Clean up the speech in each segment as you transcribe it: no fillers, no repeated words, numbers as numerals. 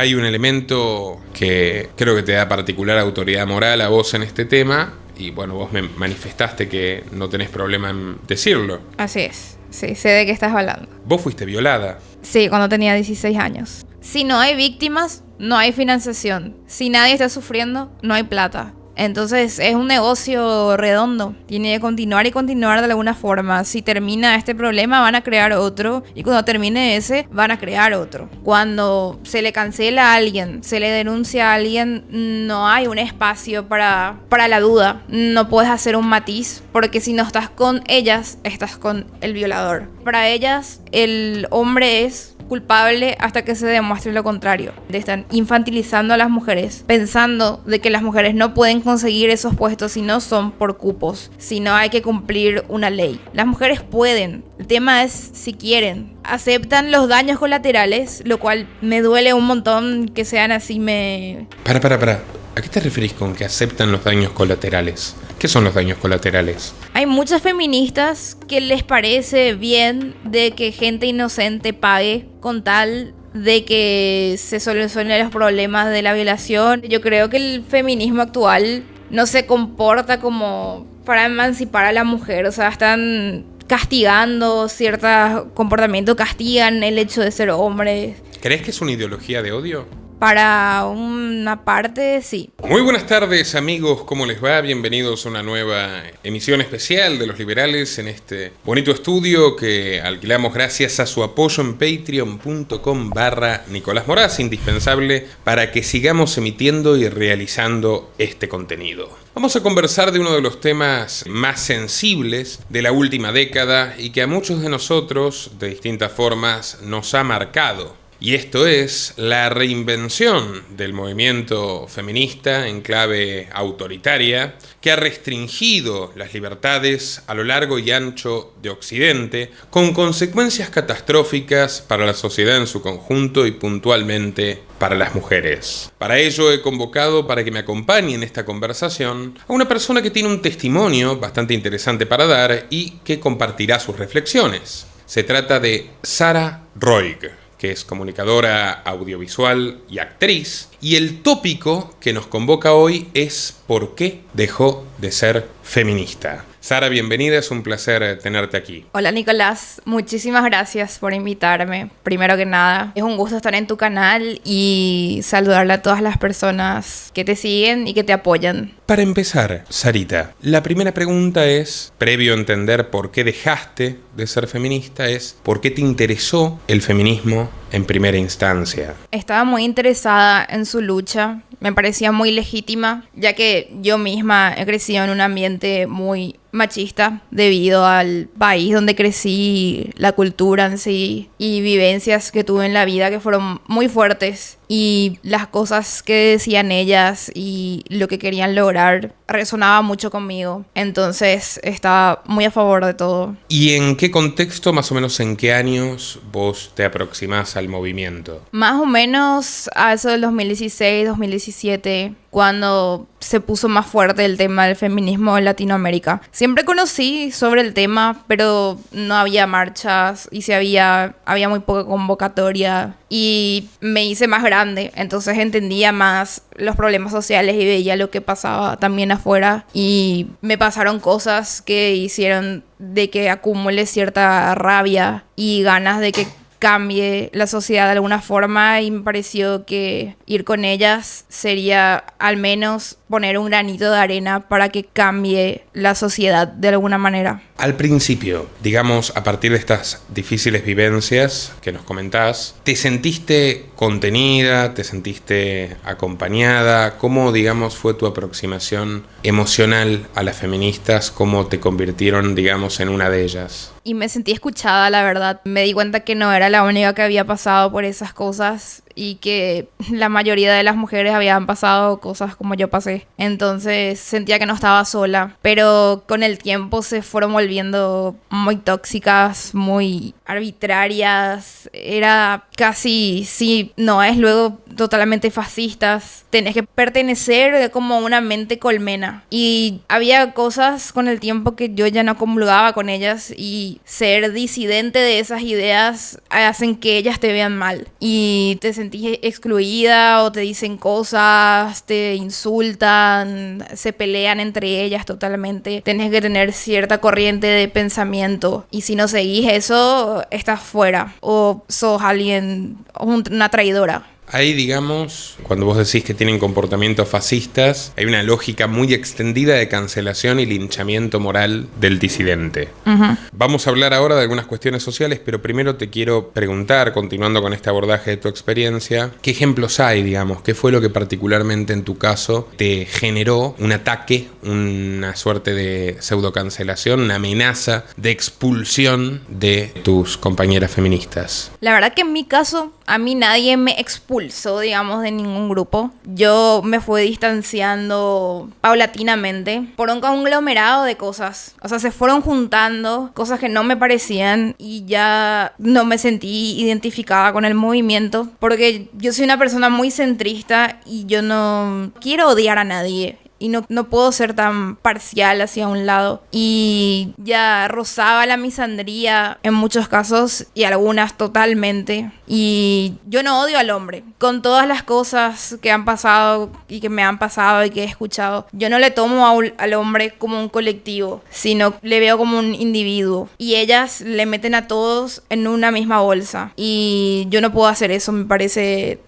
hay un elemento que creo que te da particular autoridad moral a vos en este tema, y bueno, vos me manifestaste que no tenés problema en decirlo. Así es, sí, sé de qué estás hablando. Vos fuiste violada. Sí, cuando tenía 16 años. Si no hay víctimas, no hay financiación. Si nadie está sufriendo, no hay plata. Entonces es un negocio redondo. Tiene que continuar y continuar de alguna forma. Si termina este problema, van a crear otro. Y cuando termine ese, van a crear otro. Cuando se le cancela a alguien, se le denuncia a alguien, no hay un espacio para la duda. No puedes hacer un matiz, porque si no estás con ellas, estás con el violador. Para ellas, el hombre es culpable hasta que se demuestre lo contrario. Están infantilizando a las mujeres, pensando de que las mujeres no pueden conseguir esos puestos si no son por cupos, si no hay que cumplir una ley. Las mujeres pueden, el tema es si quieren. Aceptan los daños colaterales, lo cual me duele un montón que sean así. Para. ¿A qué te referís con que aceptan los daños colaterales? ¿Qué son los daños colaterales? Hay muchas feministas que les parece bien de que gente inocente pague con tal de que se solucionen los problemas de la violación. Yo creo que el feminismo actual no se comporta como para emancipar a la mujer. O sea, están castigando ciertos comportamientos, castigan el hecho de ser hombres. ¿Crees que es una ideología de odio? Para una parte, sí. Muy buenas tardes, amigos, ¿cómo les va? Bienvenidos a una nueva emisión especial de Los Liberales en este bonito estudio que alquilamos gracias a su apoyo en patreon.com/Nicolás Moraz, indispensable para que sigamos emitiendo y realizando este contenido. Vamos a conversar de uno de los temas más sensibles de la última década y que a muchos de nosotros, de distintas formas, nos ha marcado. Y esto es la reinvención del movimiento feminista en clave autoritaria que ha restringido las libertades a lo largo y ancho de Occidente, con consecuencias catastróficas para la sociedad en su conjunto y puntualmente para las mujeres. Para ello he convocado para que me acompañe en esta conversación a una persona que tiene un testimonio bastante interesante para dar y que compartirá sus reflexiones. Se trata de Sara Roig, que es comunicadora audiovisual y actriz, y el tópico que nos convoca hoy es ¿por qué dejó de ser feminista? Sara, bienvenida, es un placer tenerte aquí. Hola Nicolás, muchísimas gracias por invitarme. Primero que nada, es un gusto estar en tu canal y saludarle a todas las personas que te siguen y que te apoyan. Para empezar, Sarita, la primera pregunta es, previo a entender por qué dejaste de ser feminista, es ¿por qué te interesó el feminismo en primera instancia? Estaba muy interesada en su lucha, me parecía muy legítima, ya que yo misma he crecido en un ambiente muy machista debido al país donde crecí, la cultura en sí y vivencias que tuve en la vida que fueron muy fuertes, y las cosas que decían ellas y lo que querían lograr resonaba mucho conmigo. Entonces estaba muy a favor de todo. ¿Y en qué contexto, más o menos en qué años vos te aproximás al movimiento? Más o menos a eso del 2016, 2017, cuando se puso más fuerte el tema del feminismo en Latinoamérica. Siempre conocí sobre el tema, pero no había marchas y si había muy poca convocatoria. Y me hice más grande, entonces entendía más los problemas sociales y veía lo que pasaba también afuera. Y me pasaron cosas que hicieron de que acumule cierta rabia y ganas de que cambie la sociedad de alguna forma, y me pareció que ir con ellas sería al menos poner un granito de arena para que cambie la sociedad de alguna manera. Al principio, digamos, a partir de estas difíciles vivencias que nos comentás, ¿te sentiste contenida? ¿Te sentiste acompañada? ¿Cómo, digamos, fue tu aproximación emocional a las feministas? ¿Cómo te convirtieron, digamos, en una de ellas? Y me sentí escuchada, la verdad. Me di cuenta que no era la única que había pasado por esas cosas y que la mayoría de las mujeres habían pasado cosas como yo pasé. Entonces sentía que no estaba sola, pero con el tiempo se fueron volviendo muy tóxicas, muy arbitrarias. Era casi, sí, no es luego totalmente fascistas. Tenés que pertenecer como a una mente colmena. Y había cosas con el tiempo que yo ya no comulgaba con ellas, y ser disidente de esas ideas hacen que ellas te vean mal y te sentís excluida, o te dicen cosas, te insultan, se pelean entre ellas totalmente. Tenés que tener cierta corriente de pensamiento, y si no seguís eso, estás fuera o sos alguien, una traidora. Ahí, digamos, cuando vos decís que tienen comportamientos fascistas, hay una lógica muy extendida de cancelación y linchamiento moral del disidente. Uh-huh. Vamos a hablar ahora de algunas cuestiones sociales, pero primero te quiero preguntar, continuando con este abordaje de tu experiencia, ¿qué ejemplos hay, digamos? ¿Qué fue lo que particularmente en tu caso te generó un ataque, una suerte de pseudocancelación, una amenaza de expulsión de tus compañeras feministas? La verdad que en mi caso, a mí nadie me expulsó, digamos, de ningún grupo. Yo me fui distanciando paulatinamente por un conglomerado de cosas. O sea, se fueron juntando cosas que no me parecían, y ya no me sentí identificada con el movimiento, porque yo soy una persona muy centrista y yo no quiero odiar a nadie. Y no puedo ser tan parcial hacia un lado. Y ya rozaba la misandría en muchos casos, y algunas totalmente. Y yo no odio al hombre. Con todas las cosas que han pasado y que me han pasado y que he escuchado, yo no le tomo al hombre como un colectivo, sino le veo como un individuo. Y ellas le meten a todos en una misma bolsa. Y yo no puedo hacer eso, me parece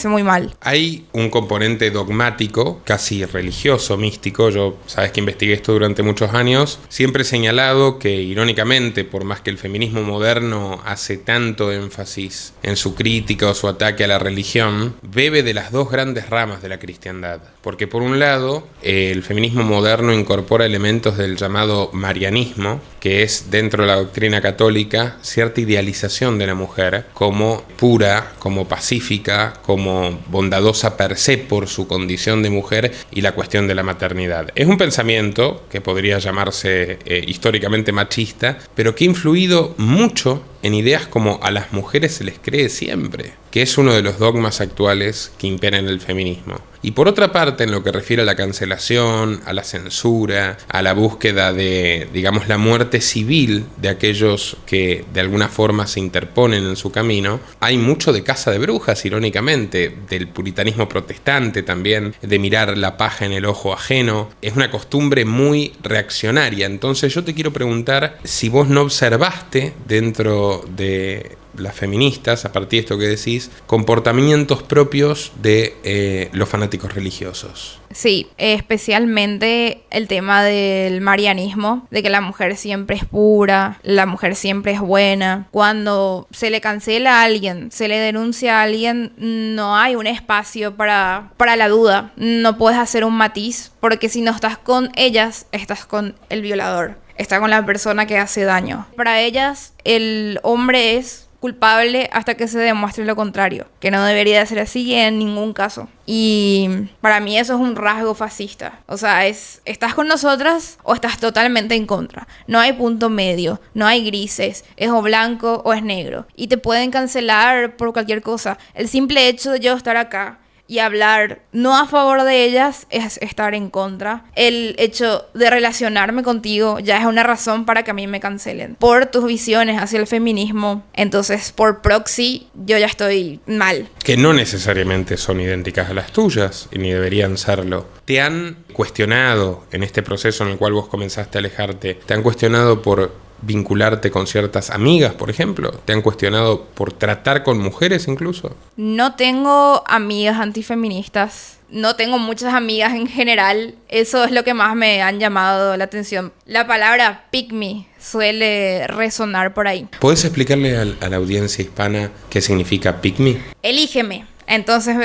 muy mal. Hay un componente dogmático, casi religioso, místico. Yo, sabes que investigué esto durante muchos años. Siempre he señalado que, irónicamente, por más que el feminismo moderno hace tanto énfasis en su crítica o su ataque a la religión, bebe de las dos grandes ramas de la cristiandad. Porque por un lado, el feminismo moderno incorpora elementos del llamado marianismo, que es, dentro de la doctrina católica, cierta idealización de la mujer como pura, como pacífica, como bondadosa per se por su condición de mujer y la cuestión de la maternidad. Es un pensamiento que podría llamarse históricamente machista, pero que ha influido mucho en ideas como a las mujeres se les cree siempre, que es uno de los dogmas actuales que imperan en el feminismo. Y por otra parte, en lo que refiere a la cancelación, a la censura, a la búsqueda de, digamos, la muerte civil de aquellos que de alguna forma se interponen en su camino, hay mucho de caza de brujas, irónicamente, del puritanismo protestante también, de mirar la paja en el ojo ajeno. Es una costumbre muy reaccionaria. Entonces yo te quiero preguntar si vos no observaste dentro de las feministas, a partir de esto que decís, comportamientos propios de los fanáticos religiosos. Sí, especialmente el tema del marianismo, de que la mujer siempre es pura, la mujer siempre es buena. Cuando se le cancela a alguien, se le denuncia a alguien, no hay un espacio para la duda. No puedes hacer un matiz, porque si no estás con ellas, estás con el violador, está con la persona que hace daño. Para ellas, el hombre es culpable hasta que se demuestre lo contrario, que no debería de ser así en ningún caso. Y para mí eso es un rasgo fascista. O sea, ¿estás con nosotras o estás totalmente en contra? No hay punto medio, no hay grises, es o blanco o es negro. Y te pueden cancelar por cualquier cosa. El simple hecho de yo estar acá y hablar no a favor de ellas es estar en contra. El hecho de relacionarme contigo ya es una razón para que a mí me cancelen por tus visiones hacia el feminismo. Entonces, por proxy, yo ya estoy mal. Que no necesariamente son idénticas a las tuyas, y ni deberían serlo. ¿Te han cuestionado en este proceso en el cual vos comenzaste a alejarte? ¿Te han cuestionado por vincularte con ciertas amigas, por ejemplo? ¿Te han cuestionado por tratar con mujeres incluso? No tengo amigas antifeministas. No tengo muchas amigas en general. Eso es lo que más me han llamado la atención. La palabra pick me suele resonar por ahí. ¿Podés explicarle a la audiencia hispana qué significa pick me? Elígeme. Entonces,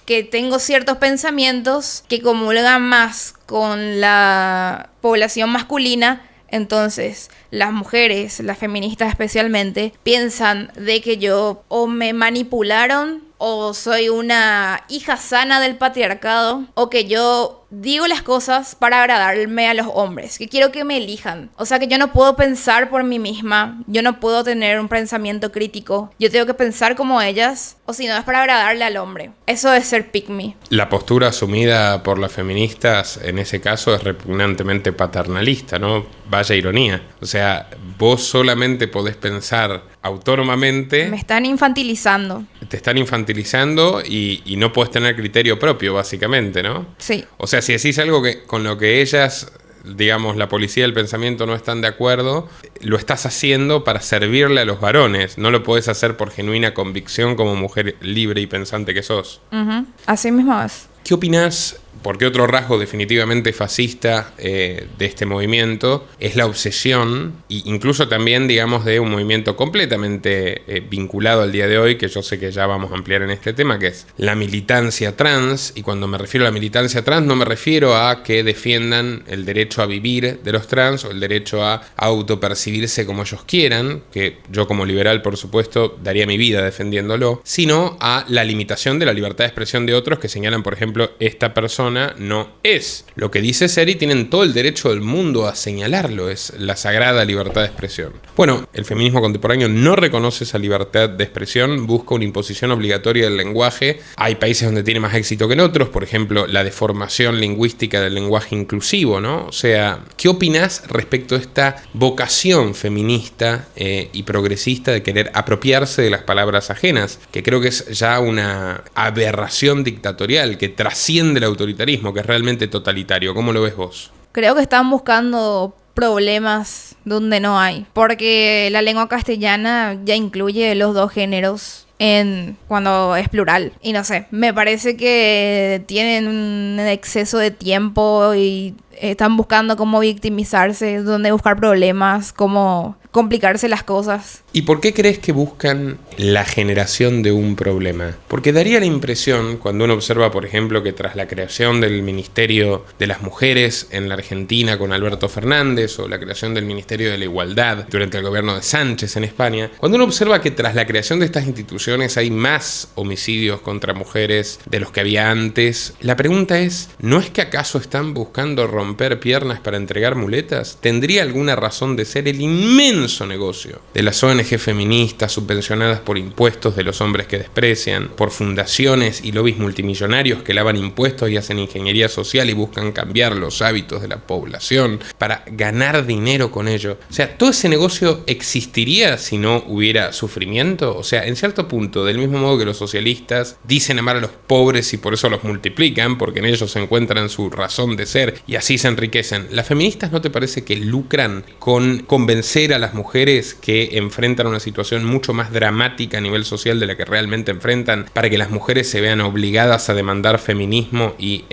que tengo ciertos pensamientos que comulgan más con la población masculina. Entonces, las mujeres, las feministas especialmente, piensan de que yo o me manipularon o soy una hija sana del patriarcado, o que yo digo las cosas para agradarme a los hombres, que quiero que me elijan. O sea que yo no puedo pensar por mí misma, yo no puedo tener un pensamiento crítico, yo tengo que pensar como ellas, o si no es para agradarle al hombre. Eso es ser pick me. La postura asumida por las feministas en ese caso es repugnantemente paternalista, ¿no? Vaya ironía. O sea, vos solamente podés pensar autónomamente. Me están infantilizando. Te están infantilizando y no podés tener criterio propio, básicamente, ¿no? Sí. O sea, si decís algo con lo que ellas, digamos, la policía del pensamiento no están de acuerdo, lo estás haciendo para servirle a los varones. No lo podés hacer por genuina convicción como mujer libre y pensante que sos. Así mismo es. ¿Qué opinás? Porque otro rasgo definitivamente fascista de este movimiento es la obsesión, e incluso también, digamos, de un movimiento completamente vinculado al día de hoy, que yo sé que ya vamos a ampliar en este tema, que es la militancia trans. Y cuando me refiero a la militancia trans, no me refiero a que defiendan el derecho a vivir de los trans o el derecho a autopercibirse como ellos quieran, que yo como liberal, por supuesto, daría mi vida defendiéndolo, sino a la limitación de la libertad de expresión de otros que señalan, por ejemplo, esta persona no es lo que dice ser y tienen todo el derecho del mundo a señalarlo. Es la sagrada libertad de expresión. Bueno, el feminismo contemporáneo no reconoce esa libertad de expresión, busca una imposición obligatoria del lenguaje. Hay países donde tiene más éxito que en otros, por ejemplo, la deformación lingüística del lenguaje inclusivo, ¿no? O sea, ¿qué opinás respecto a esta vocación feminista y progresista de querer apropiarse de las palabras ajenas? Que creo que es ya una aberración dictatorial que trasciende el autoritarismo, que es realmente totalitario. ¿Cómo lo ves vos? Creo que están buscando problemas donde no hay, porque la lengua castellana ya incluye los dos géneros cuando es plural. Y no sé, me parece que tienen un exceso de tiempo y están buscando cómo victimizarse, dónde buscar problemas, cómo complicarse las cosas. ¿Y por qué crees que buscan la generación de un problema? Porque daría la impresión, cuando uno observa, por ejemplo, que tras la creación del Ministerio de las Mujeres en la Argentina con Alberto Fernández, o la creación del Ministerio de la Igualdad durante el gobierno de Sánchez en España, cuando uno observa que tras la creación de estas instituciones hay más homicidios contra mujeres de los que había antes, la pregunta es, ¿no es que acaso están buscando romper piernas para entregar muletas? ¿Tendría alguna razón de ser el inmenso negocio de las ONG feministas subvencionadas por impuestos de los hombres que desprecian, por fundaciones y lobbies multimillonarios que lavan impuestos y hacen ingeniería social y buscan cambiar los hábitos de la población para ganar dinero con ello? O sea, ¿todo ese negocio existiría si no hubiera sufrimiento? O sea, en cierto punto, del mismo modo que los socialistas dicen amar a los pobres y por eso los multiplican, porque en ellos se encuentran su razón de ser y así se enriquecen, ¿las feministas no te parece que lucran con convencer a las mujeres que enfrentan una situación mucho más dramática a nivel social de la que realmente enfrentan, para que las mujeres se vean obligadas a demandar feminismo y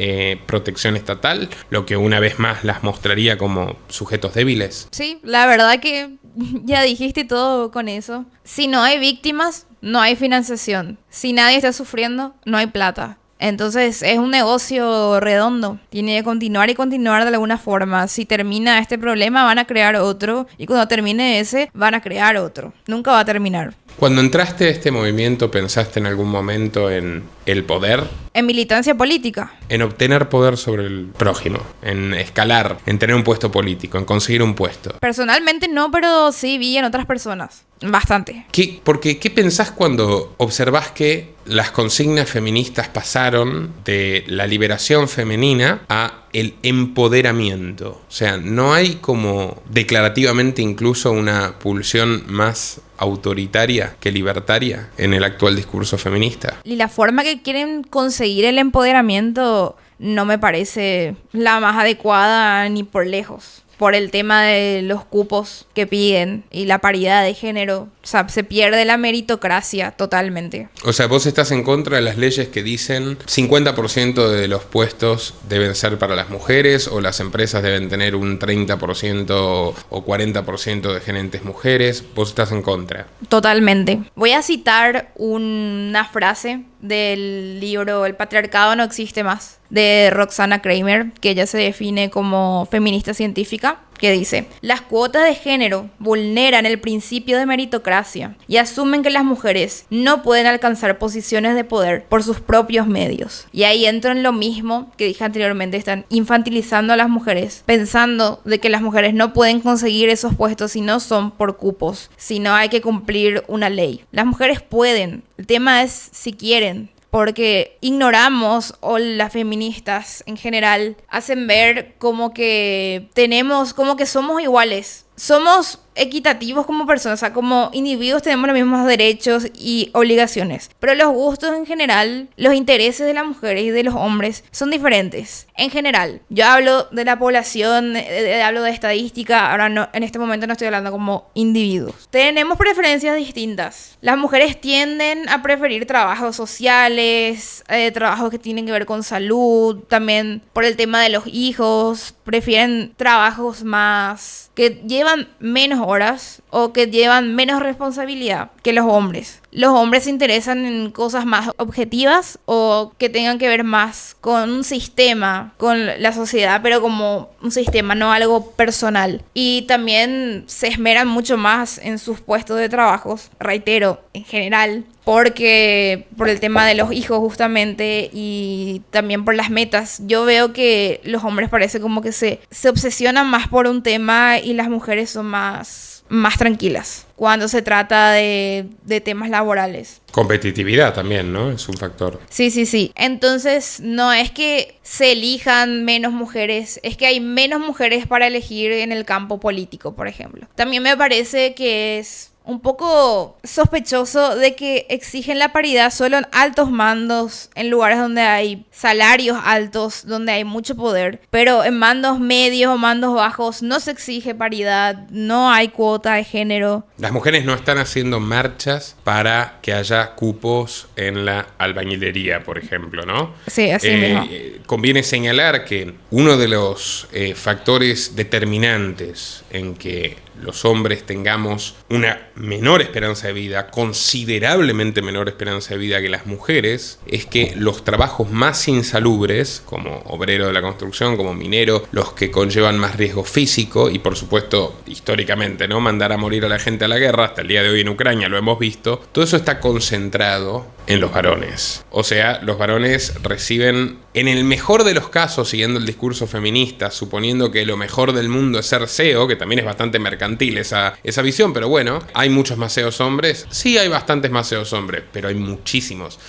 protección estatal, lo que una vez más las mostraría como sujetos débiles? Sí, la verdad que ya dijiste todo con eso. Si no hay víctimas, no hay financiación. Si nadie está sufriendo, no hay plata. Entonces es un negocio redondo. Tiene que continuar y continuar de alguna forma. Si termina este problema, van a crear otro. Y cuando termine ese, van a crear otro. Nunca va a terminar. Cuando entraste a este movimiento, ¿pensaste en algún momento en el poder? En militancia política. En obtener poder sobre el prójimo, en escalar, en tener un puesto político, en conseguir un puesto. Personalmente no, pero sí vi en otras personas. Bastante. ¿Qué pensás cuando observás que las consignas feministas pasaron de la liberación femenina a el empoderamiento? O sea, ¿no hay como declarativamente incluso una pulsión más autoritaria que libertaria en el actual discurso feminista? Y la forma que quieren conseguir el empoderamiento no me parece la más adecuada ni por lejos. Por el tema de los cupos que piden y la paridad de género. O sea, se pierde la meritocracia totalmente. O sea, vos estás en contra de las leyes que dicen 50% de los puestos deben ser para las mujeres, o las empresas deben tener un 30% o 40% de gerentes mujeres. Vos estás en contra. Totalmente. Voy a citar una frase del libro El patriarcado no existe más, de Roxana Kramer, que ella se define como feminista científica. que dice: las cuotas de género vulneran el principio de meritocracia y asumen que las mujeres no pueden alcanzar posiciones de poder por sus propios medios. Y ahí entro en lo mismo que dije anteriormente, están infantilizando a las mujeres, pensando de que las mujeres no pueden conseguir esos puestos si no son por cupos, si no hay que cumplir una ley. Las mujeres pueden, el tema es si quieren. Porque ignoramos, o las feministas en general hacen ver como que somos iguales. Somos equitativos como personas, o sea, como individuos tenemos los mismos derechos y obligaciones. Pero los gustos en general, los intereses de las mujeres y de los hombres son diferentes. En general, yo hablo de la población, hablo de estadística, ahora no, en este momento no estoy hablando como individuos. Tenemos preferencias distintas. Las mujeres tienden a preferir trabajos sociales, trabajos que tienen que ver con salud, también por el tema de los hijos, prefieren trabajos más que llevan menos horas o que llevan menos responsabilidad que los hombres. Los hombres se interesan en cosas más objetivas o que tengan que ver más con un sistema, con la sociedad, pero como un sistema, no algo personal. Y también se esmeran mucho más en sus puestos de trabajo, reitero, en general, porque por el tema de los hijos justamente y también por las metas. Yo veo que los hombres parece como que se obsesionan más por un tema y las mujeres son más tranquilas cuando se trata de temas laborales. Competitividad también, ¿no? Es un factor. Sí. Entonces, no es que se elijan menos mujeres, es que hay menos mujeres para elegir en el campo político, por ejemplo. También me parece que es un poco sospechoso de que exigen la paridad solo en altos mandos, en lugares donde hay salarios altos, donde hay mucho poder, pero en mandos medios o mandos bajos no se exige paridad, no hay cuota de género. Las mujeres no están haciendo marchas para que haya cupos en la albañilería, por ejemplo, ¿no? Sí, así mismo. Conviene señalar que uno de los factores determinantes en que los hombres tengamos una menor esperanza de vida, considerablemente menor esperanza de vida que las mujeres, es que los trabajos más insalubres, como obrero de la construcción, como minero, los que conllevan más riesgo físico y por supuesto históricamente, ¿no? Mandar a morir a la gente a la guerra, hasta el día de hoy en Ucrania lo hemos visto, todo eso está concentrado en los varones. O sea, los varones reciben, en el mejor de los casos, siguiendo el discurso feminista, suponiendo que lo mejor del mundo es ser CEO, que también es bastante mercantil esa visión, pero bueno, ¿hay muchos más CEOs hombres? Sí, hay bastantes más CEOs hombres, pero hay muchísimos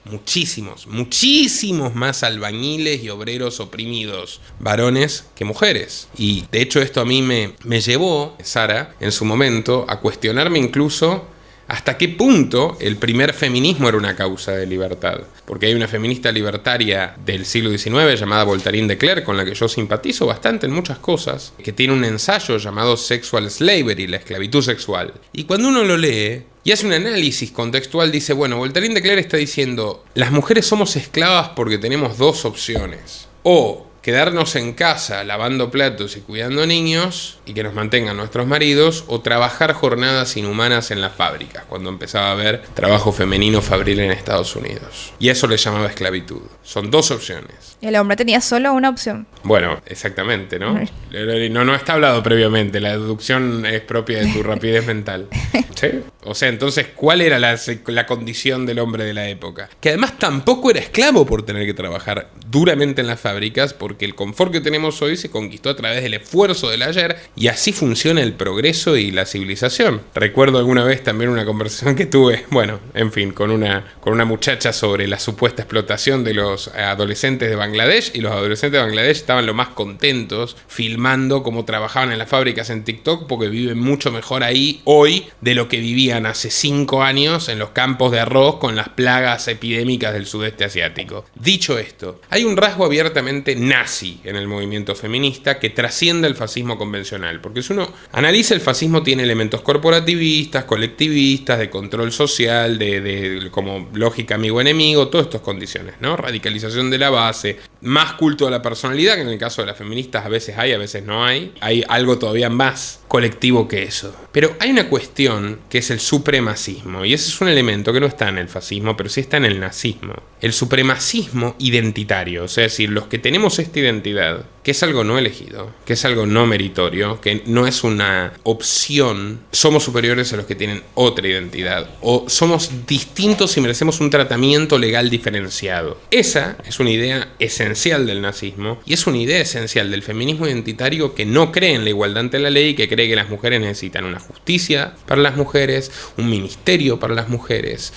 más albañiles y obreros oprimidos, varones que mujeres. Y de hecho esto a mí me llevó, Sara, en su momento, a cuestionarme incluso hasta qué punto el primer feminismo era una causa de libertad. Porque hay una feminista libertaria del siglo XIX llamada Voltairine de Cleyre, con la que yo simpatizo bastante en muchas cosas, que tiene un ensayo llamado Sexual Slavery, la esclavitud sexual. Y cuando uno lo lee y hace un análisis contextual, dice, bueno, Voltairine de Cleyre está diciendo, las mujeres somos esclavas porque tenemos dos opciones. O quedarnos en casa lavando platos y cuidando niños y que nos mantengan nuestros maridos, o trabajar jornadas inhumanas en las fábricas, cuando empezaba a haber trabajo femenino fabril en Estados Unidos. Y eso le llamaba esclavitud. Son dos opciones. El hombre tenía solo una opción. Bueno, exactamente, ¿no? No está hablado previamente, la deducción es propia de tu rapidez mental. ¿Sí? O sea, entonces, ¿cuál era la condición del hombre de la época? Que además tampoco era esclavo por tener que trabajar duramente en las fábricas, porque el confort que tenemos hoy se conquistó a través del esfuerzo del ayer, y así funciona el progreso y la civilización. Recuerdo alguna vez también una conversación que tuve, bueno, en fin, con una muchacha sobre la supuesta explotación de los adolescentes de Bangladesh, y los adolescentes de Bangladesh estaban lo más contentos filmando cómo trabajaban en las fábricas en TikTok, porque viven mucho mejor ahí hoy de lo que vivían hace 5 años en los campos de arroz con las plagas epidémicas del sudeste asiático. Dicho esto, hay un rasgo abiertamente nazi en el movimiento feminista que trasciende el fascismo convencional, porque si uno analiza, el fascismo tiene elementos corporativistas, colectivistas, de control social, de como lógica amigo-enemigo, todas estas condiciones, ¿no? Radicalización de la base, más culto a la personalidad, que en el caso de las feministas a veces hay, a veces no hay algo todavía más colectivo que eso. Pero hay una cuestión que es el supremacismo, y ese es un elemento que no está en el fascismo, pero sí está en el nazismo. El supremacismo identitario, o sea, es decir, los que tenemos esta identidad, que es algo no elegido, que es algo no meritorio, que no es una opción. Somos superiores a los que tienen otra identidad, o somos distintos y merecemos un tratamiento legal diferenciado. Esa es una idea esencial del nazismo y es una idea esencial del feminismo identitario, que no cree en la igualdad ante la ley, que cree que las mujeres necesitan una justicia para las mujeres, un ministerio para las mujeres,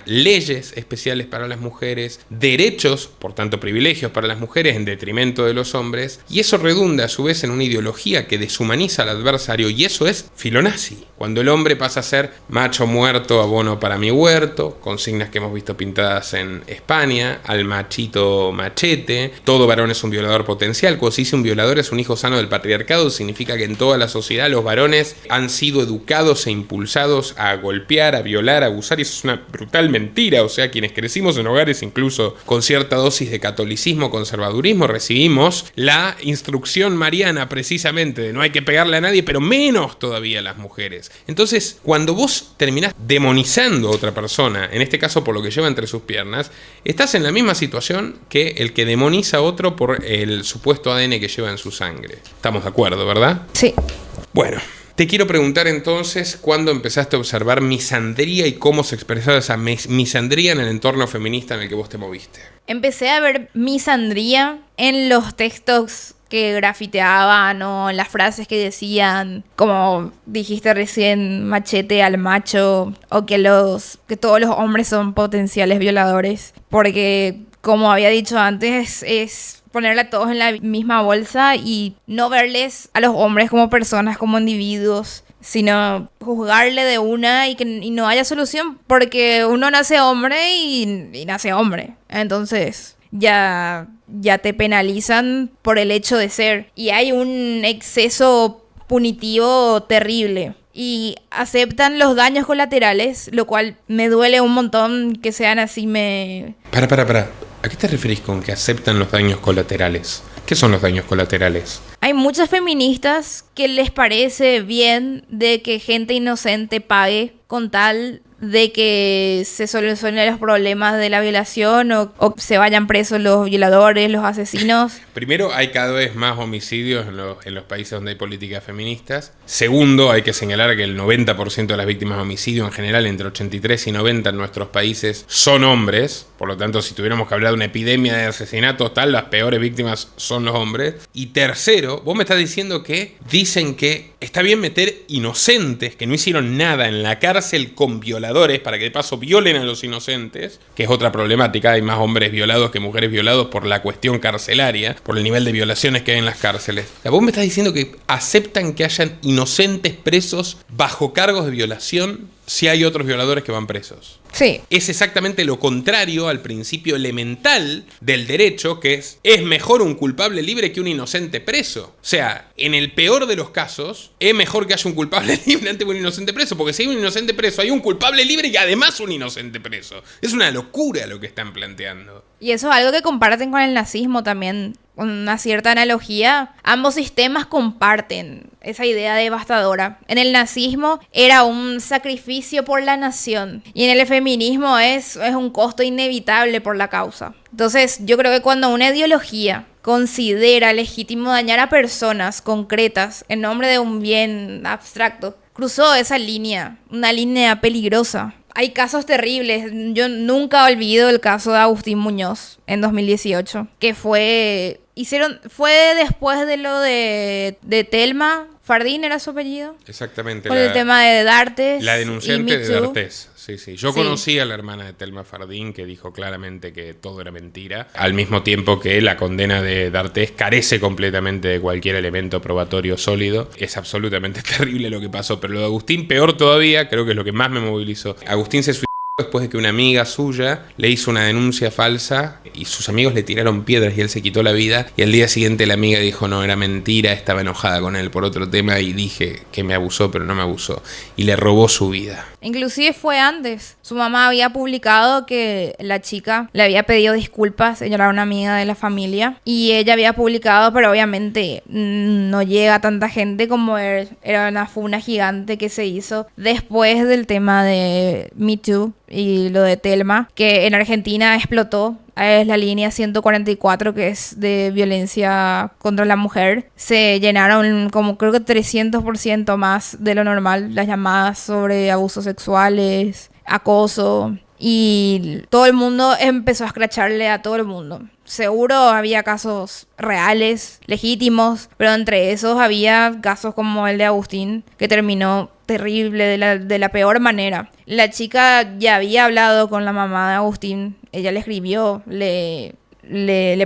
leyes especiales para las mujeres, derechos, por tanto privilegios para las mujeres en detrimento de los hombres, y eso redunda a su vez en una ideología que deshumaniza al adversario, y eso es filonazi. Cuando el hombre pasa a ser macho muerto, abono para mi huerto, consignas que hemos visto pintadas en España, al machito machete, todo varón es un violador potencial. Cuando se dice un violador es un hijo sano del patriarcado, significa que en toda la sociedad los varones han sido educados e impulsados a golpear, a violar, a abusar, y eso es una brutal mentira. O sea, quienes crecimos en hogares incluso con cierta dosis de catolicismo, conservadurismo, recibimos la instrucción mariana precisamente de no hay que pegarle a nadie, pero menos todavía a las mujeres. Entonces, cuando vos terminás demonizando a otra persona, en este caso por lo que lleva entre sus piernas, estás en la misma situación que el que demoniza a otro por el supuesto ADN que lleva en su sangre. Estamos de acuerdo, ¿verdad? Sí. Bueno, te quiero preguntar entonces, ¿cuándo empezaste a observar misandría y cómo se expresaba esa misandría en el entorno feminista en el que vos te moviste? Empecé a ver misandría en los textos que grafiteaban, o en las frases que decían, como dijiste recién, machete al macho, o que todos los hombres son potenciales violadores, porque como había dicho antes, es ponerle a todos en la misma bolsa y no verles a los hombres como personas, como individuos, sino juzgarle de una y no haya solución, porque uno nace hombre y nace hombre. Entonces ya te penalizan por el hecho de ser. Y hay un exceso punitivo terrible. Y aceptan los daños colaterales, lo cual me duele un montón que sean así. Para. ¿A qué te referís con que aceptan los daños colaterales? ¿Qué son los daños colaterales? Hay muchas feministas que les parece bien de que gente inocente pague con tal de que se solucionen los problemas de la violación o se vayan presos los violadores, los asesinos. Primero, hay cada vez más homicidios en los países donde hay políticas feministas. Segundo, hay que señalar que el 90% de las víctimas de homicidio en general, entre 83 y 90 en nuestros países, son hombres. Por lo tanto, si tuviéramos que hablar de una epidemia de asesinatos, las peores víctimas son los hombres. Y tercero, vos me estás diciendo que dicen que está bien meter inocentes que no hicieron nada en la cárcel con violadores para que de paso violen a los inocentes, que es otra problemática. Hay más hombres violados que mujeres violados por la cuestión carcelaria, por el nivel de violaciones que hay en las cárceles. O sea, vos me estás diciendo que aceptan que hayan inocentes presos bajo cargos de violación si hay otros violadores que van presos. Sí. Es exactamente lo contrario al principio elemental del derecho, que es mejor un culpable libre que un inocente preso. O sea, en el peor de los casos, es mejor que haya un culpable libre antes que un inocente preso, porque si hay un inocente preso, hay un culpable libre y además un inocente preso. Es una locura lo que están planteando. Y eso es algo que comparten con el nazismo también. Con una cierta analogía, ambos sistemas comparten esa idea devastadora. En el nazismo era un sacrificio por la nación y en el feminismo es un costo inevitable por la causa. Entonces yo creo que cuando una ideología considera legítimo dañar a personas concretas en nombre de un bien abstracto, cruzó esa línea, una línea peligrosa. Hay casos terribles. Yo nunca olvido el caso de Agustín Muñoz en 2018, que fue después de lo de Telma Fardín, ¿era su apellido? Exactamente. Con el tema de D'Artes. La denunciante de D'Artes. Sí. Yo Sí. conocí a la hermana de Telma Fardín, que dijo claramente que todo era mentira, al mismo tiempo que la condena de D'Artes carece completamente de cualquier elemento probatorio sólido. Es absolutamente terrible lo que pasó, pero lo de Agustín, peor todavía, creo que es lo que más me movilizó. Agustín se suicidó después de que una amiga suya le hizo una denuncia falsa y sus amigos le tiraron piedras y él se quitó la vida, y al día siguiente la amiga dijo no, era mentira, estaba enojada con él por otro tema y dije que me abusó, pero no me abusó, y le robó su vida. Inclusive fue antes. Su mamá había publicado que la chica le había pedido disculpas. Ella era una amiga de la familia. Y ella había publicado, pero obviamente no llega a tanta gente como era una funa gigante que se hizo después del tema de Me Too y lo de Telma, que en Argentina explotó es la línea 144, que es de violencia contra la mujer. Se llenaron como creo que 300% más de lo normal las llamadas sobre abusos sexuales, acoso. Y todo el mundo empezó a escracharle a todo el mundo. Seguro había casos reales, legítimos, pero entre esos había casos como el de Agustín, que terminó terrible, de la peor manera. La chica ya había hablado con la mamá de Agustín, ella le escribió, le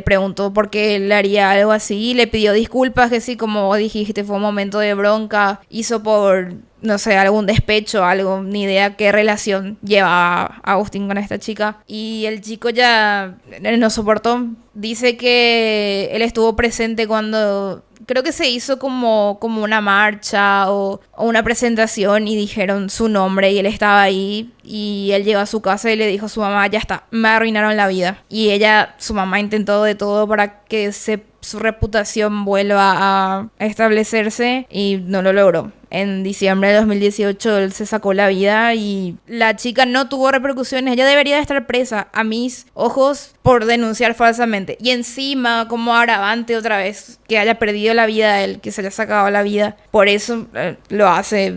preguntó por qué le haría algo así, le pidió disculpas, que sí, como vos dijiste, fue un momento de bronca, hizo por, no sé, algún despecho, algo, ni idea qué relación llevaba Agustín con esta chica. Y el chico ya no soportó. Dice que él estuvo presente cuando creo que se hizo como una marcha o una presentación y dijeron su nombre y él estaba ahí, y él llegó a su casa y le dijo a su mamá, ya está, me arruinaron la vida. Y su mamá intentó de todo para que su reputación vuelva a establecerse y no lo logró. En diciembre de 2018 él se sacó la vida y la chica no tuvo repercusiones. Ella debería de estar presa, a mis ojos, por denunciar falsamente. Y encima, como agravante otra vez, que haya perdido la vida él, que se haya sacado la vida. Por eso lo hace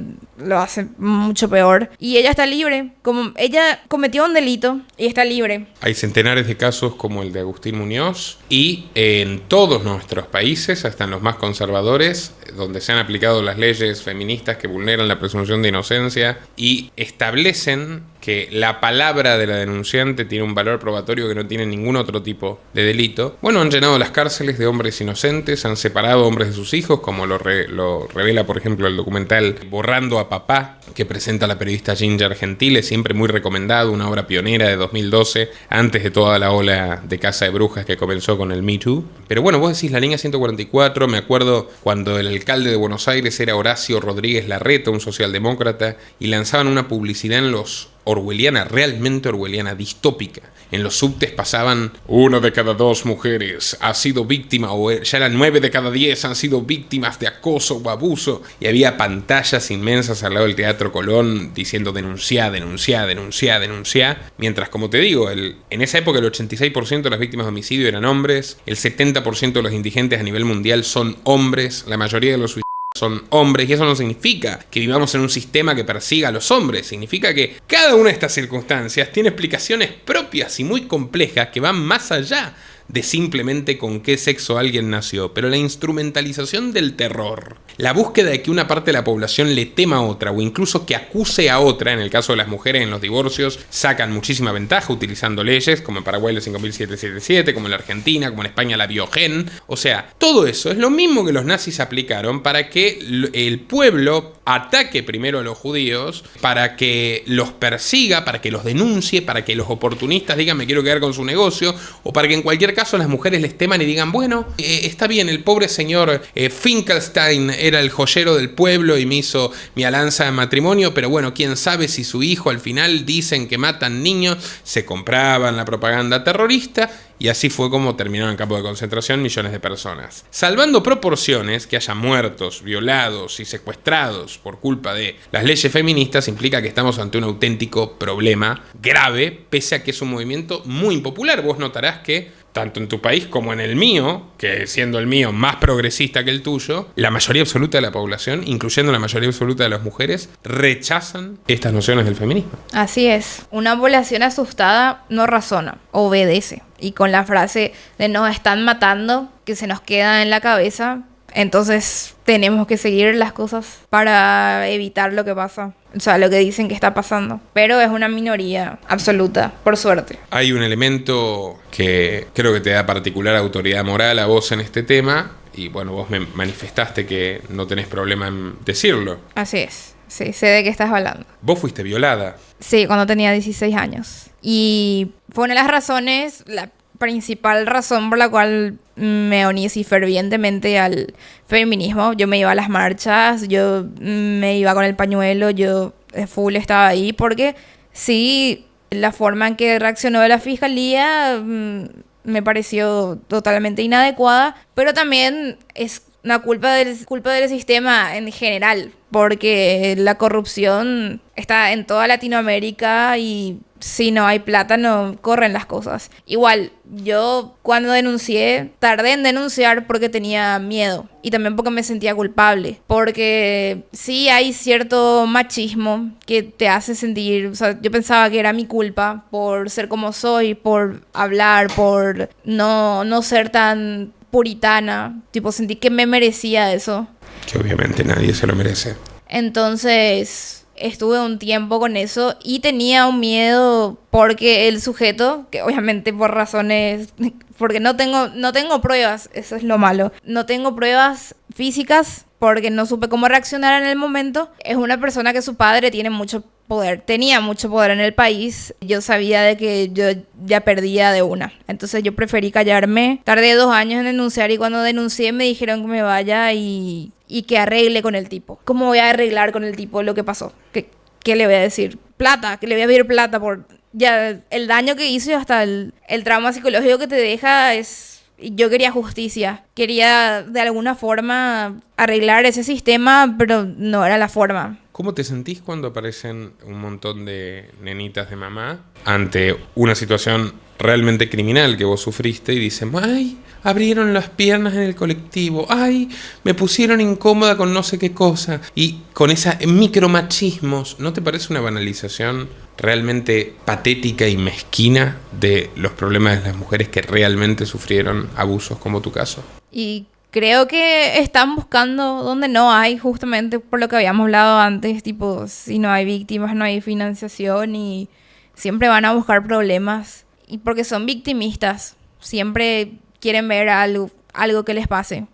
mucho peor. Y ella está libre. Como ella cometió un delito y está libre. Hay centenares de casos como el de Agustín Muñoz y en todos nuestros países, hasta en los más conservadores, donde se han aplicado las leyes feministas que vulneran la presunción de inocencia y establecen que la palabra de la denunciante tiene un valor probatorio que no tiene ningún otro tipo de delito. Bueno, han llenado las cárceles de hombres inocentes, han separado hombres de sus hijos, como lo revela, por ejemplo, el documental Borrando a Papá, que presenta la periodista Ginger Gentile, siempre muy recomendado, una obra pionera de 2012, antes de toda la ola de caza de brujas que comenzó con el Me Too. Pero bueno, vos decís la línea 144, me acuerdo cuando el alcalde de Buenos Aires era Horacio Rodríguez Larreta, un socialdemócrata, y lanzaban una publicidad en los orwelliana, realmente orwelliana, distópica. En los subtes pasaban 1 de cada 2 mujeres ha sido víctima, o ya eran 9 de cada 10 han sido víctimas de acoso o abuso, y había pantallas inmensas al lado del Teatro Colón diciendo denunciá, denunciá, denunciá, denunciá, mientras, como te digo, en esa época el 86% de las víctimas de homicidio eran hombres, el 70% de los indigentes a nivel mundial son hombres, la mayoría de los son hombres, y eso no significa que vivamos en un sistema que persiga a los hombres, significa que cada una de estas circunstancias tiene explicaciones propias y muy complejas que van más allá de simplemente con qué sexo alguien nació, pero la instrumentalización del terror, la búsqueda de que una parte de la población le tema a otra o incluso que acuse a otra, en el caso de las mujeres en los divorcios, sacan muchísima ventaja utilizando leyes como en Paraguay la 5777, como en la Argentina, como en España la Biogen, o sea, todo eso es lo mismo que los nazis aplicaron para que el pueblo ataque primero a los judíos, para que los persiga, para que los denuncie, para que los oportunistas digan me quiero quedar con su negocio, o para que en cualquier caso las mujeres les teman y digan bueno, está bien, el pobre señor Finkelstein era el joyero del pueblo y me hizo mi alianza de matrimonio, pero bueno, quién sabe si su hijo al final dicen que matan niños, se compraban la propaganda terrorista. Y así fue como terminaron en campo de concentración millones de personas. Salvando proporciones, que haya muertos, violados y secuestrados por culpa de las leyes feministas implica que estamos ante un auténtico problema grave, pese a que es un movimiento muy impopular. Vos notarás que tanto en tu país como en el mío, que siendo el mío más progresista que el tuyo, la mayoría absoluta de la población, incluyendo la mayoría absoluta de las mujeres, rechazan estas nociones del feminismo. Así es. Una población asustada no razona, obedece. Y con la frase de nos están matando, que se nos queda en la cabeza, entonces tenemos que seguir las cosas para evitar lo que pasa. O sea, lo que dicen que está pasando. Pero es una minoría absoluta, por suerte. Hay un elemento que creo que te da particular autoridad moral a vos en este tema. Y bueno, vos me manifestaste que no tenés problema en decirlo. Así es. Sí, sé de qué estás hablando. Vos fuiste violada. Sí, cuando tenía 16 años. Y fue una de las razones, la principal razón por la cual me uní así fervientemente al feminismo. Yo me iba a las marchas, yo me iba con el pañuelo, yo full estaba ahí, porque sí, la forma en que reaccionó la fiscalía me pareció totalmente inadecuada, pero también es una culpa del sistema en general, porque la corrupción está en toda Latinoamérica y si no hay plata no corren las cosas. Igual, yo cuando denuncié, tardé en denunciar porque tenía miedo y también porque me sentía culpable. Porque sí hay cierto machismo que te hace sentir, o sea, yo pensaba que era mi culpa por ser como soy, por hablar, por no ser tan puritana. Tipo, sentí que me merecía eso. Que obviamente nadie se lo merece. Entonces estuve un tiempo con eso y tenía un miedo porque el sujeto, que obviamente por razones, porque no tengo pruebas, eso es lo malo, no tengo pruebas físicas porque no supe cómo reaccionar en el momento, es una persona que su padre tiene mucho poder, tenía mucho poder en el país, yo sabía de que yo ya perdía de una, entonces yo preferí callarme, tardé 2 años en denunciar y cuando denuncié me dijeron que me vaya y que arregle con el tipo. ¿Cómo voy a arreglar con el tipo lo que pasó? ¿Qué le voy a decir? Plata, que le voy a pedir plata por ya el daño que hizo y hasta el trauma psicológico que te deja es... Yo quería justicia, quería de alguna forma arreglar ese sistema, pero no era la forma. ¿Cómo te sentís cuando aparecen un montón de nenitas de mamá ante una situación realmente criminal que vos sufriste y dicen, ay, abrieron las piernas en el colectivo, ay, me pusieron incómoda con no sé qué cosa? Y con esa micromachismos, ¿no te parece una banalización realmente patética y mezquina de los problemas de las mujeres que realmente sufrieron abusos como tu caso? Y creo que están buscando donde no hay, justamente por lo que habíamos hablado antes, tipo, si no hay víctimas, no hay financiación y siempre van a buscar problemas. Y porque son victimistas, siempre quieren ver algo que les pase.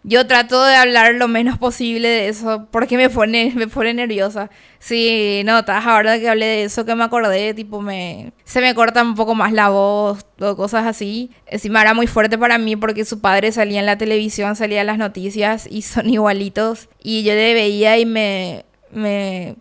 Yo trato de hablar lo menos posible de eso porque me pone nerviosa. Sí, notas, ahora que hablé de eso que me acordé, tipo se me corta un poco más la voz o cosas así. Encima era muy fuerte para mí porque su padre salía en la televisión, salía en las noticias y son igualitos. Y yo le veía y me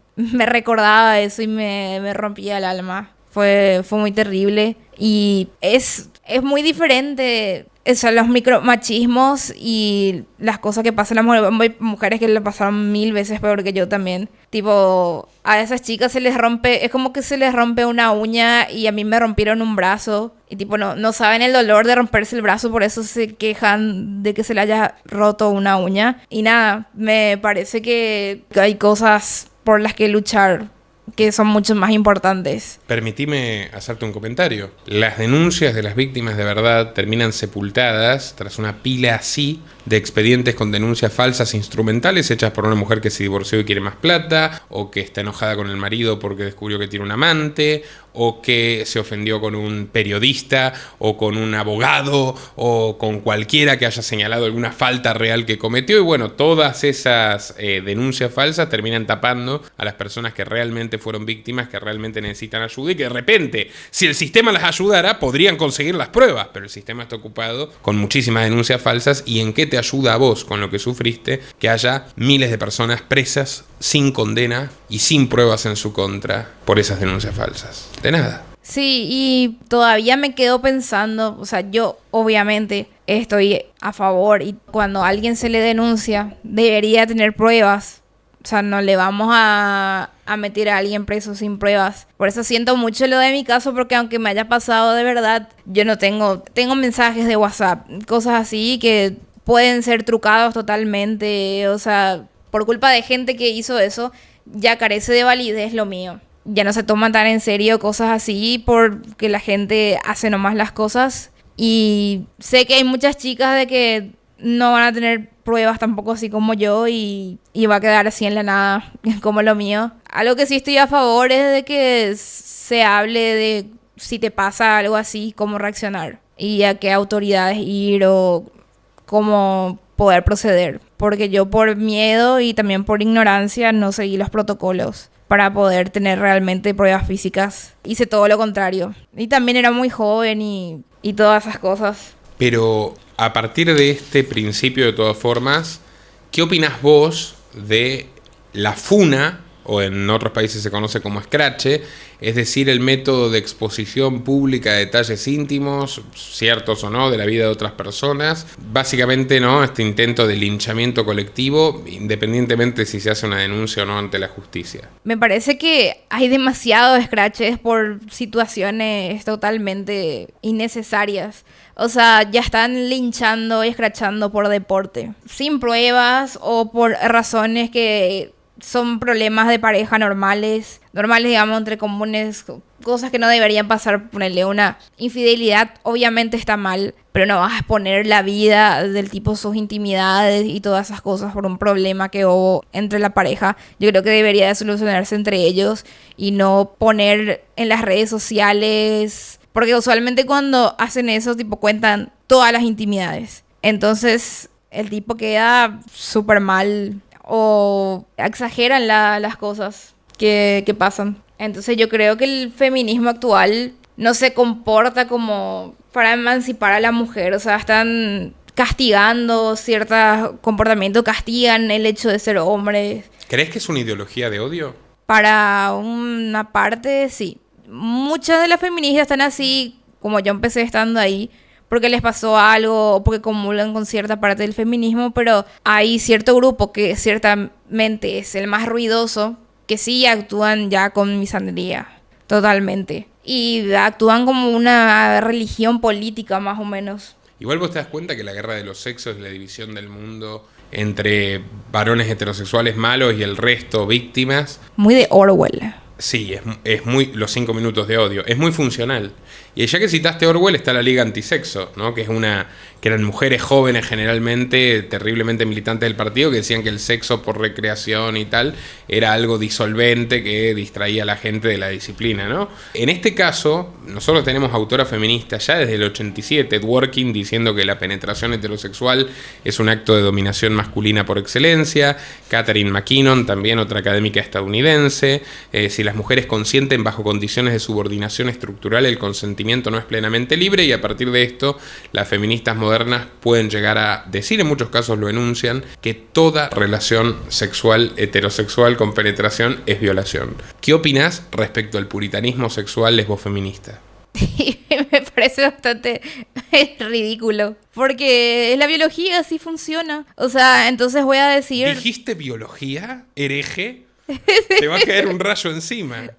recordaba eso y me rompía el alma. Fue muy terrible y es muy diferente. Son los micromachismos y las cosas que pasan a las mujeres que le pasaron 1000 veces peor que yo también. Tipo, a esas chicas se les rompe, es como que se les rompe una uña y a mí me rompieron un brazo. Y tipo, no saben el dolor de romperse el brazo, por eso se quejan de que se le haya roto una uña. Y nada, me parece que hay cosas por las que luchar que son mucho más importantes. Permitime hacerte un comentario. Las denuncias de las víctimas de verdad terminan sepultadas tras una pila así de expedientes con denuncias falsas e instrumentales hechas por una mujer que se divorció y quiere más plata, o que está enojada con el marido porque descubrió que tiene un amante, o que se ofendió con un periodista, o con un abogado, o con cualquiera que haya señalado alguna falta real que cometió. Y bueno, todas esas denuncias falsas terminan tapando a las personas que realmente fueron víctimas, que realmente necesitan ayuda y que de repente, si el sistema las ayudara, podrían conseguir las pruebas, pero el sistema está ocupado con muchísimas denuncias falsas. ¿Y en qué te ayuda a vos con lo que sufriste que haya miles de personas presas sin condena y sin pruebas en su contra por esas denuncias falsas? De nada. Sí, y todavía me quedo pensando, o sea, yo obviamente estoy a favor y cuando a alguien se le denuncia debería tener pruebas. O sea, no le vamos a meter a alguien preso sin pruebas. Por eso siento mucho lo de mi caso, porque aunque me haya pasado de verdad, yo no tengo mensajes de WhatsApp, cosas así que pueden ser trucados totalmente. O sea, por culpa de gente que hizo eso, ya carece de validez lo mío. Ya no se toman tan en serio cosas así porque la gente hace nomás las cosas. Y sé que hay muchas chicas de que no van a tener pruebas tampoco así como yo y va a quedar así en la nada como lo mío. Algo que sí estoy a favor es de que se hable de si te pasa algo así, cómo reaccionar y a qué autoridades ir o cómo poder proceder. Porque yo por miedo y también por ignorancia no seguí los protocolos para poder tener realmente pruebas físicas. Hice todo lo contrario. Y también era muy joven y todas esas cosas. Pero a partir de este principio, de todas formas, ¿qué opinás vos de la funa o en otros países se conoce como escrache, es decir, el método de exposición pública de detalles íntimos, ciertos o no, de la vida de otras personas. Básicamente, ¿no?, este intento de linchamiento colectivo, independientemente si se hace una denuncia o no ante la justicia. Me parece que hay demasiados scratches por situaciones totalmente innecesarias. O sea, ya están linchando y escrachando por deporte, sin pruebas o por razones que son problemas de pareja normales, digamos, entre comunes, cosas que no deberían pasar. Ponerle una infidelidad, obviamente está mal, pero no vas a exponer la vida del tipo, sus intimidades y todas esas cosas por un problema que hubo entre la pareja. Yo creo que debería de solucionarse entre ellos y no poner en las redes sociales, porque usualmente cuando hacen eso, tipo, cuentan todas las intimidades. Entonces, el tipo queda súper mal o exageran las cosas que pasan. Entonces yo creo que el feminismo actual no se comporta como para emancipar a la mujer. O sea, están castigando ciertos comportamientos, castigan el hecho de ser hombres. ¿Crees que es una ideología de odio? Para una parte, sí. Muchas de las feministas están así, como yo empecé estando ahí, porque les pasó algo o porque comulgan con cierta parte del feminismo, pero hay cierto grupo que ciertamente es el más ruidoso, que sí actúan ya con misandría, totalmente. Y actúan como una religión política, más o menos. Igual vos te das cuenta que la guerra de los sexos es la división del mundo entre varones heterosexuales malos y el resto víctimas. Muy de Orwell. Sí, es muy los 5 minutos de odio. Es muy funcional. Y ya que citaste Orwell, está la Liga Antisexo, ¿no? Que eran mujeres jóvenes generalmente, terriblemente militantes del partido, que decían que el sexo por recreación y tal era algo disolvente que distraía a la gente de la disciplina, ¿no? En este caso, nosotros tenemos autoras feministas ya desde el 87, Dworkin diciendo que la penetración heterosexual es un acto de dominación masculina por excelencia, Catherine McKinnon, también otra académica estadounidense, si las mujeres consienten bajo condiciones de subordinación estructural, el consentimiento no es plenamente libre, y a partir de esto las feministas modernas pueden llegar a decir, en muchos casos lo enuncian, que toda relación sexual heterosexual con penetración es violación. ¿Qué opinás respecto al puritanismo sexual lesbofeminista? Me parece bastante ridículo, porque la biología así funciona. O sea, entonces voy a decir... ¿Dijiste biología, hereje? Te va a caer un rayo encima.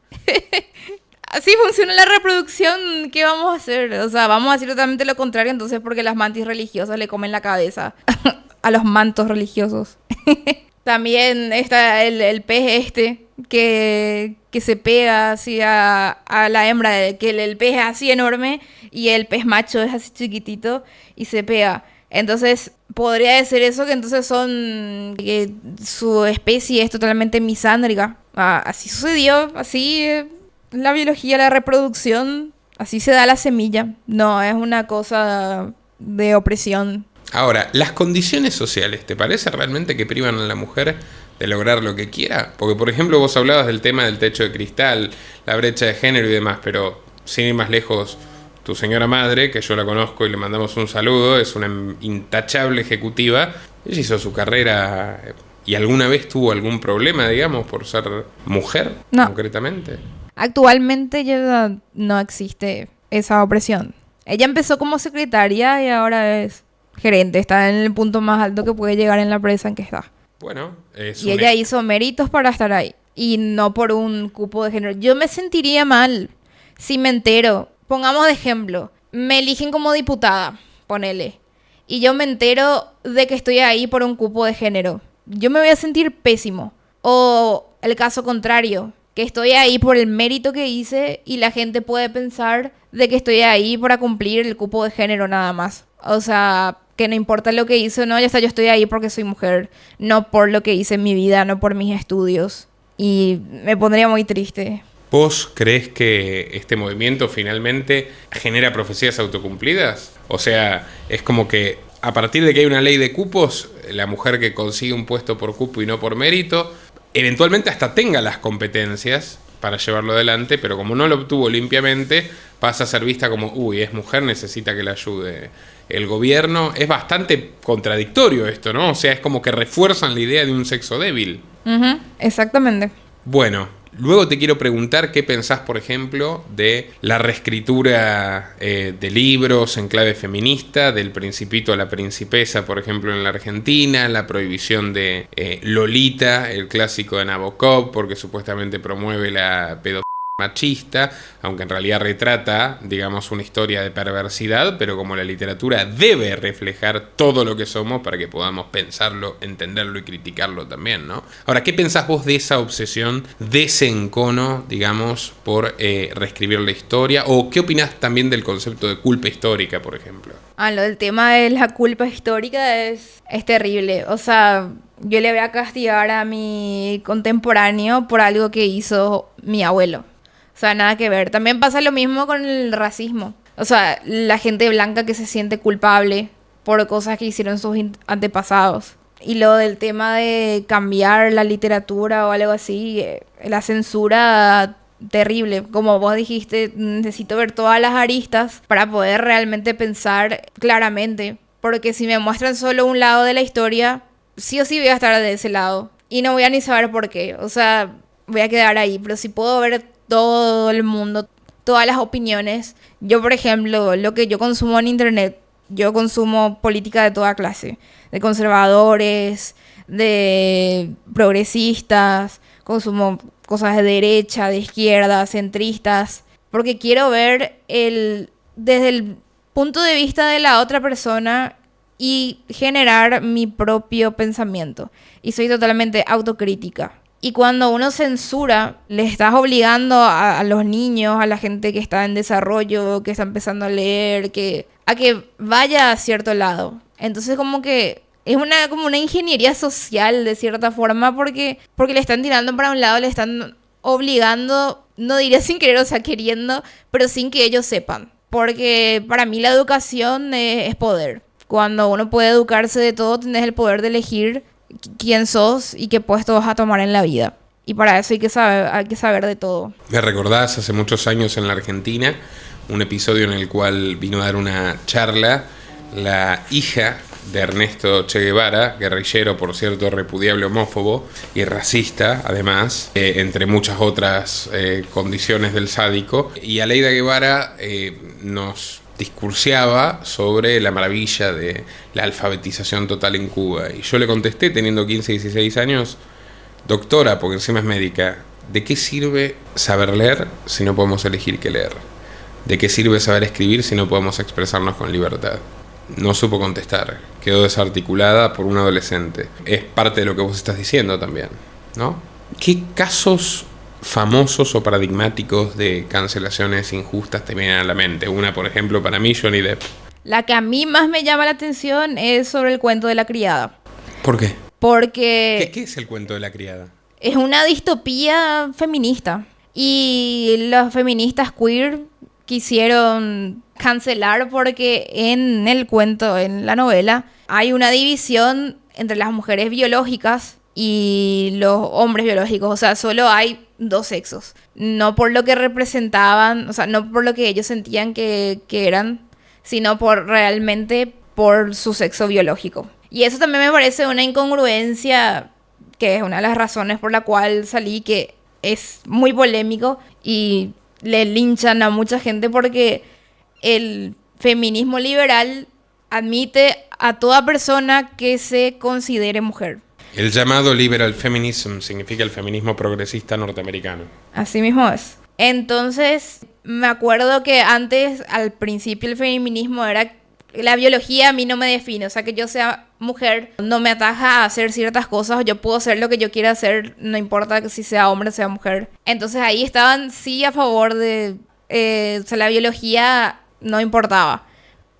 Así funciona la reproducción, ¿qué vamos a hacer? O sea, vamos a decir totalmente lo contrario, entonces, porque las mantis religiosas le comen la cabeza a los mantos religiosos. También está el pez que se pega así a la hembra, que el pez es así enorme y el pez macho es así chiquitito y se pega. Entonces, podría decir eso, que entonces que su especie es totalmente misándrica. Así sucedió, así... La biología, la reproducción, así se da la semilla. No, es una cosa de opresión. Ahora, ¿las condiciones sociales te parece realmente que privan a la mujer de lograr lo que quiera? Porque, por ejemplo, vos hablabas del tema del techo de cristal, la brecha de género y demás, pero sin ir más lejos, tu señora madre, que yo la conozco y le mandamos un saludo, es una intachable ejecutiva. Ella hizo su carrera y alguna vez tuvo algún problema, digamos, por ser mujer, no, concretamente. Actualmente ya no existe esa opresión. Ella empezó como secretaria y ahora es gerente. Está en el punto más alto que puede llegar en la empresa en que está. Bueno, y ella hizo méritos para estar ahí. Y no por un cupo de género. Yo me sentiría mal si me entero. Pongamos de ejemplo. Me eligen como diputada, ponele. Y yo me entero de que estoy ahí por un cupo de género. Yo me voy a sentir pésimo. O el caso contrario, que estoy ahí por el mérito que hice y la gente puede pensar de que estoy ahí para cumplir el cupo de género nada más. O sea, que no importa lo que hice, no, ya está, yo estoy ahí porque soy mujer, no por lo que hice en mi vida, no por mis estudios. Y me pondría muy triste. ¿Vos crees que este movimiento finalmente genera profecías autocumplidas? O sea, es como que a partir de que hay una ley de cupos, la mujer que consigue un puesto por cupo y no por mérito, eventualmente hasta tenga las competencias para llevarlo adelante, pero como no lo obtuvo limpiamente, pasa a ser vista como, uy, es mujer, necesita que la ayude el gobierno. Es bastante contradictorio esto, ¿no? O sea, es como que refuerzan la idea de un sexo débil. Exactamente. Bueno, luego te quiero preguntar qué pensás, por ejemplo, de la reescritura de libros en clave feminista, del Principito a la Principesa, por ejemplo, en la Argentina, la prohibición de Lolita, el clásico de Nabokov, porque supuestamente promueve la pedofilia machista, aunque en realidad retrata, digamos, una historia de perversidad, pero como la literatura debe reflejar todo lo que somos para que podamos pensarlo, entenderlo y criticarlo también, ¿no? Ahora, ¿qué pensás vos de esa obsesión, de ese encono, digamos, por reescribir la historia? ¿O qué opinás también del concepto de culpa histórica, por ejemplo? Lo del tema de la culpa histórica es terrible. O sea, yo le voy a castigar a mi contemporáneo por algo que hizo mi abuelo. O sea, nada que ver. También pasa lo mismo con el racismo. O sea, la gente blanca que se siente culpable por cosas que hicieron sus antepasados. Y lo del tema de cambiar la literatura o algo así, la censura terrible. Como vos dijiste, necesito ver todas las aristas para poder realmente pensar claramente. Porque si me muestran solo un lado de la historia, sí o sí voy a estar de ese lado. Y no voy a ni saber por qué. O sea, voy a quedar ahí. Pero si puedo ver todo el mundo, todas las opiniones. Yo, por ejemplo, lo que yo consumo en internet, yo consumo política de toda clase. De conservadores, de progresistas, consumo cosas de derecha, de izquierda, centristas. Porque quiero ver desde el punto de vista de la otra persona y generar mi propio pensamiento. Y soy totalmente autocrítica. Y cuando uno censura, le estás obligando a los niños, a la gente que está en desarrollo, que está empezando a leer, a que vaya a cierto lado. Entonces como que es como una ingeniería social de cierta forma porque le están tirando para un lado, le están obligando, no diría sin querer, o sea, queriendo, pero sin que ellos sepan. Porque para mí la educación es poder. Cuando uno puede educarse de todo, tenés el poder de elegir quién sos y qué puesto vas a tomar en la vida. Y para eso hay que saber de todo. Me recordás hace muchos años en la Argentina un episodio en el cual vino a dar una charla la hija de Ernesto Che Guevara, guerrillero, por cierto, repudiable homófobo y racista, además, entre muchas otras condiciones del sádico. Y Aleida Guevara nos discurseaba sobre la maravilla de la alfabetización total en Cuba. Y yo le contesté, teniendo 15 y 16 años, doctora, porque encima es médica, ¿de qué sirve saber leer si no podemos elegir qué leer? ¿De qué sirve saber escribir si no podemos expresarnos con libertad? No supo contestar, quedó desarticulada por un adolescente. Es parte de lo que vos estás diciendo también, ¿no? ¿Qué casos famosos o paradigmáticos de cancelaciones injustas te vienen a la mente? Una, por ejemplo, para mí, Johnny Depp. La que a mí más me llama la atención es sobre el cuento de la criada. ¿Por qué? Porque ¿Qué es el cuento de la criada? es una distopía feminista. Y los feministas queer quisieron cancelar porque en el cuento, en la novela, hay una división entre las mujeres biológicas y los hombres biológicos. O sea, solo hay dos sexos. No por lo que representaban, o sea, no por lo que ellos sentían que eran, sino realmente por su sexo biológico. Y eso también me parece una incongruencia, que es una de las razones por la cual salí, que es muy polémico y le linchan a mucha gente porque el feminismo liberal admite a toda persona que se considere mujer. El llamado liberal feminism significa el feminismo progresista norteamericano. Así mismo es. Entonces, me acuerdo que antes, al principio, el feminismo era la biología a mí no me define. O sea, que yo sea mujer no me ataja a hacer ciertas cosas. Yo puedo hacer lo que yo quiera hacer, no importa que si sea hombre o sea mujer. Entonces ahí estaban sí a favor de... o sea, la biología no importaba.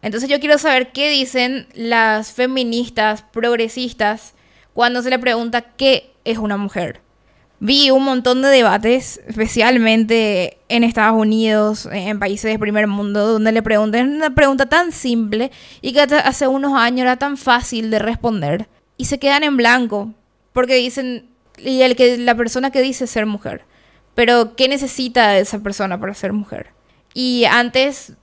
Entonces yo quiero saber qué dicen las feministas progresistas cuando se le pregunta qué es una mujer. Vi un montón de debates, especialmente en Estados Unidos, en países de primer mundo, donde le preguntan una pregunta tan simple y que hace unos años era tan fácil de responder. Y se quedan en blanco, porque dicen, la persona que dice ser mujer. Pero, ¿qué necesita esa persona para ser mujer? Y antes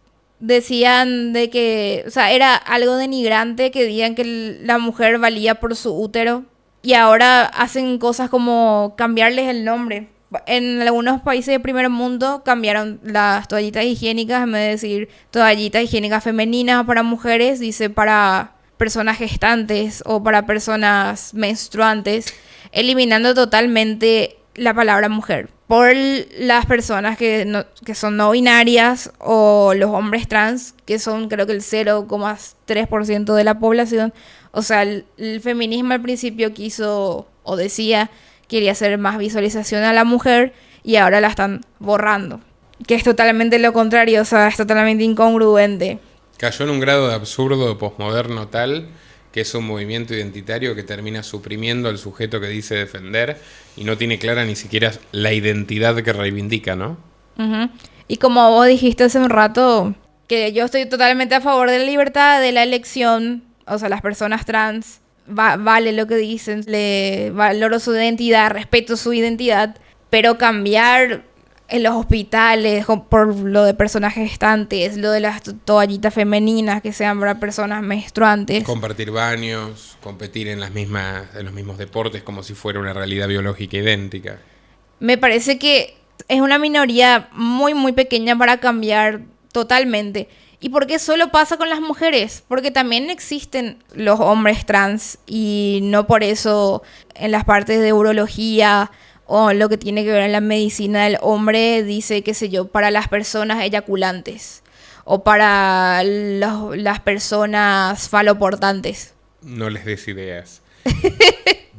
decían de que, o sea, era algo denigrante que digan que la mujer valía por su útero. y ahora hacen cosas como cambiarles el nombre. En algunos países de primer mundo cambiaron las toallitas higiénicas, en vez de decir toallitas higiénicas femeninas para mujeres, dice para personas gestantes o para personas menstruantes, eliminando totalmente la palabra mujer. Por las personas que son no binarias o los hombres trans, que son creo que el 0,3% de la población. O sea, el feminismo al principio quiso o decía quería hacer más visualización a la mujer y ahora la están borrando. Que es totalmente lo contrario, o sea, es totalmente incongruente. Cayó en un grado de absurdo posmoderno tal que es un movimiento identitario que termina suprimiendo al sujeto que dice defender y no tiene clara ni siquiera la identidad que reivindica, ¿no? Uh-huh. Y como vos dijiste hace un rato, que yo estoy totalmente a favor de la libertad de la elección, o sea, las personas trans, vale lo que dicen, le valoro su identidad, respeto su identidad, pero cambiar en los hospitales por lo de personas gestantes, lo de las toallitas femeninas que sean para personas menstruantes. Compartir baños, competir en los mismos deportes como si fuera una realidad biológica idéntica. Me parece que es una minoría muy, muy pequeña para cambiar totalmente. ¿Y por qué solo pasa con las mujeres? Porque también existen los hombres trans y no por eso en las partes de urología o lo que tiene que ver en la medicina del hombre dice, qué sé yo, para las personas eyaculantes o para las personas faloportantes. No les des ideas.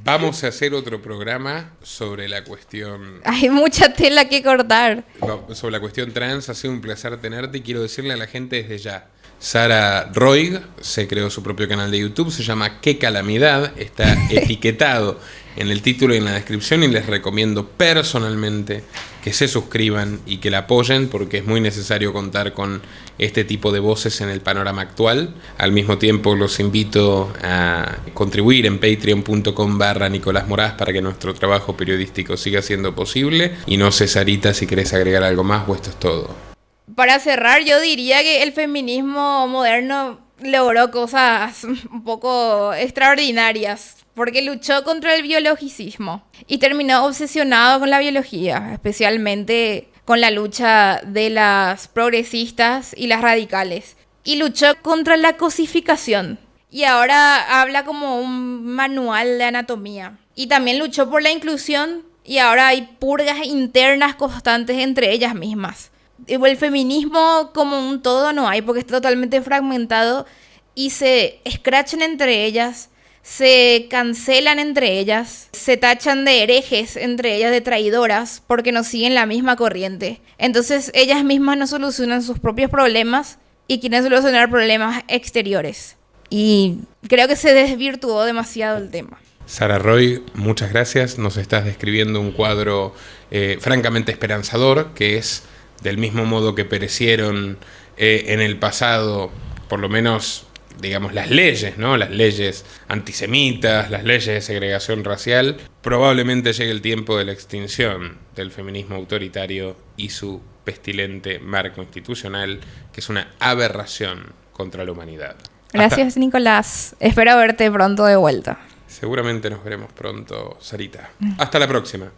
Vamos a hacer otro programa sobre la cuestión... Hay mucha tela que cortar. Sobre la cuestión trans. Ha sido un placer tenerte y quiero decirle a la gente desde ya. Sara Roig se creó su propio canal de YouTube, se llama Qué Calamidad, está etiquetado en el título y en la descripción y les recomiendo personalmente que se suscriban y que la apoyen porque es muy necesario contar con este tipo de voces en el panorama actual. Al mismo tiempo los invito a contribuir en patreon.com/Nicolás Moraz para que nuestro trabajo periodístico siga siendo posible. Y no sé, Sarita, si querés agregar algo más o esto es todo. Para cerrar, yo diría que el feminismo moderno logró cosas un poco extraordinarias, porque luchó contra el biologicismo y terminó obsesionado con la biología, especialmente con la lucha de las progresistas y las radicales. Y luchó contra la cosificación. Y ahora habla como un manual de anatomía. Y también luchó por la inclusión y ahora hay purgas internas constantes entre ellas mismas. El feminismo como un todo no hay porque está totalmente fragmentado y se escrachan entre ellas, se cancelan entre ellas, se tachan de herejes entre ellas, de traidoras, porque no siguen la misma corriente. Entonces ellas mismas no solucionan sus propios problemas y quieren solucionar problemas exteriores. Y creo que se desvirtuó demasiado el tema. Sara Roig, muchas gracias. Nos estás describiendo un cuadro francamente esperanzador, que es del mismo modo que perecieron en el pasado, por lo menos, digamos, las leyes, ¿no? Las leyes antisemitas, las leyes de segregación racial. Probablemente llegue el tiempo de la extinción del feminismo autoritario y su pestilente marco institucional, que es una aberración contra la humanidad. Gracias, Nicolás. Espero verte pronto de vuelta. Seguramente nos veremos pronto, Sarita. Hasta la próxima.